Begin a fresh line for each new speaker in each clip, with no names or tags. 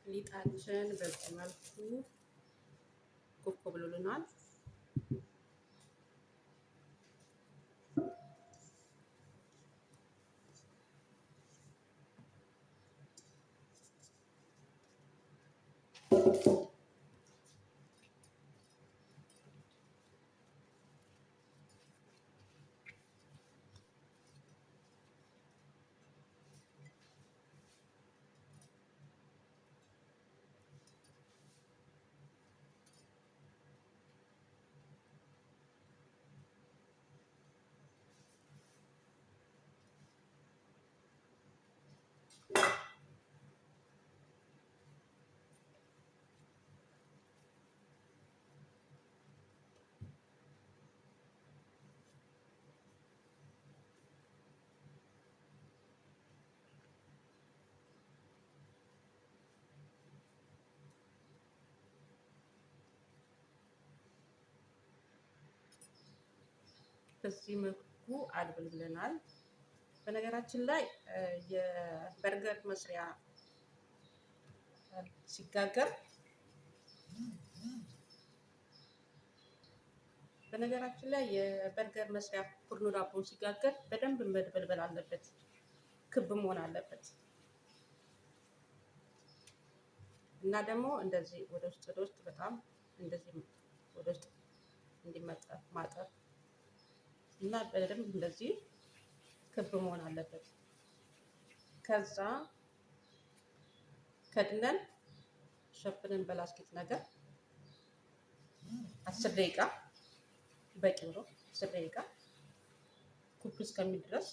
ሊጣችን በዚህ መልኩ ኩፍ ብሎልናል። በዚህ መልኩ አድብልብለናል። በነገራችን ላይ የበርገር መስሪያ ሲጋገር ፍርኖ ዳቦ ሲጋገር በደንብ መድበልበል አለበት፣ ክብ መሆን አለበት እና ደግሞ እንደዚህ ወደ ውስጥ በጣም እንደዚህ ወደ ውስጥ እንዲመጣ ማጠፍ እና በደንብ እንደዚህ ክብ መሆን አለበት። ከዛ ከድነን ሸፍነን በላስቲክ ነገር 10 ደቂቃ በቂ ነው። 10 ደቂቃ ኩፍ እስከሚል ድረስ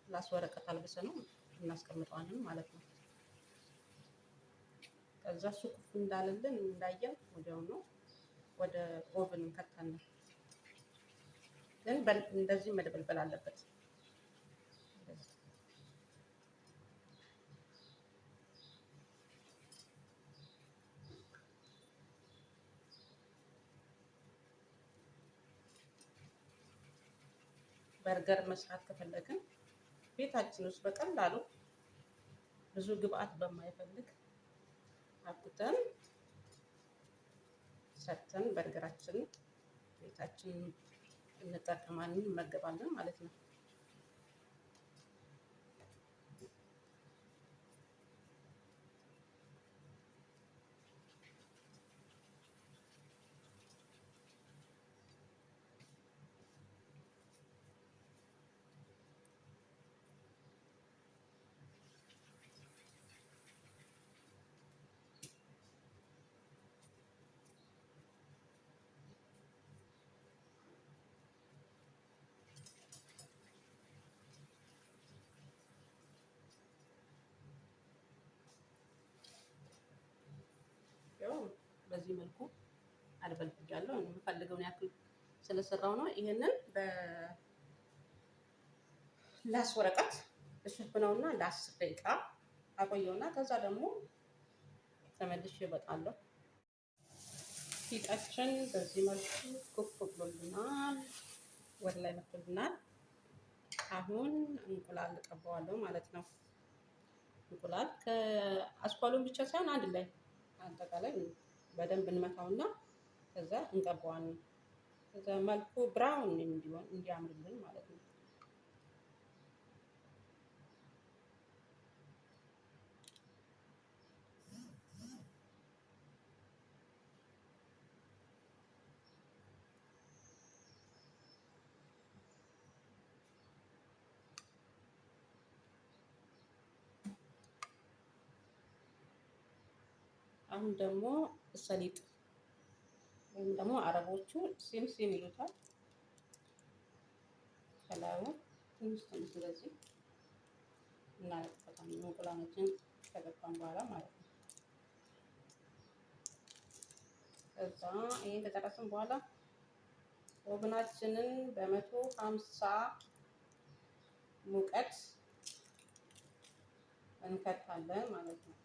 ላስ ወረቀት አልብሰነው እናስቀምጠዋለን ማለት ነው። ከዛ እሱ ኩፍ እንዳለልን እንዳየን ወዲያው ነው ወደ ኦቨን ከተን ግን እንደዚህ መደበልበል አለበት። በርገር መስራት ከፈለግን ቤታችን ውስጥ በቀላሉ ብዙ ግብአት በማይፈልግ አብኩተን ሰርተን በርገራችን ቤታችን እንጠቀማለን፣ እንመገባለን ማለት ነው። በዚህ መልኩ አድበልብያለሁ። የምፈልገውን ያክል ስለሰራው ነው። ይሄንን በላስ ወረቀት እሸፍነውና ለ10 ደቂቃ አቆየውና ከዛ ደግሞ ተመልሼ እመጣለሁ። ሊጣችን በዚህ መልኩ ኩፍ ብሎልናል፣ ወደ ላይ መጥቶልናል። አሁን እንቁላል እቀባዋለሁ ማለት ነው። እንቁላል ከአስኳሉን ብቻ ሳይሆን አንድ ላይ አጠቃላይ በደንብ እንመታውና ከዛ እንቀባዋለን። ከዛ መልኩ ብራውን እንዲሆን እንዲያምርልን ማለት ነው። አሁን ደግሞ ሰሊጥ ወይም ደግሞ አረቦቹ ሲምሲም ይሉታል። ከላዩ ትንሽ እንደዚህ እናደርግበታለን እንቁላላችን ከገባን በኋላ ማለት ነው። ከዛ ይሄን ከጨረስን በኋላ ኦቭናችንን በ150 ሙቀት እንከታለን ማለት ነው።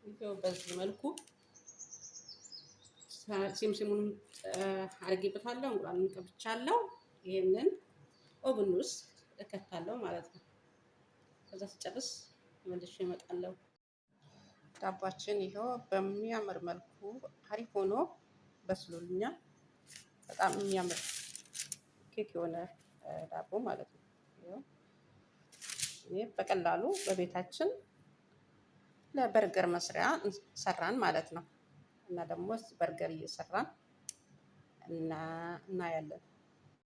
ይሄው በዚህ መልኩ ሲምሲሙን አድርጌበታለሁ፣ እንቁላሉን ቀብቻለሁ። ይሄንን ኦቭን ውስጥ እከታለሁ ማለት ነው። ከዛ ስጨርስ መልሼ እመጣለሁ። ዳባችን ይኸው በሚያምር መልኩ አሪፍ ሆኖ በስሎልኛል። በጣም የሚያምር ኬክ የሆነ ዳቦ ማለት ነው። ይሄ በቀላሉ በቤታችን ለበርገር መስሪያ ሰራን ማለት ነው። እና ደግሞ በርገር እየሰራን እናያለን።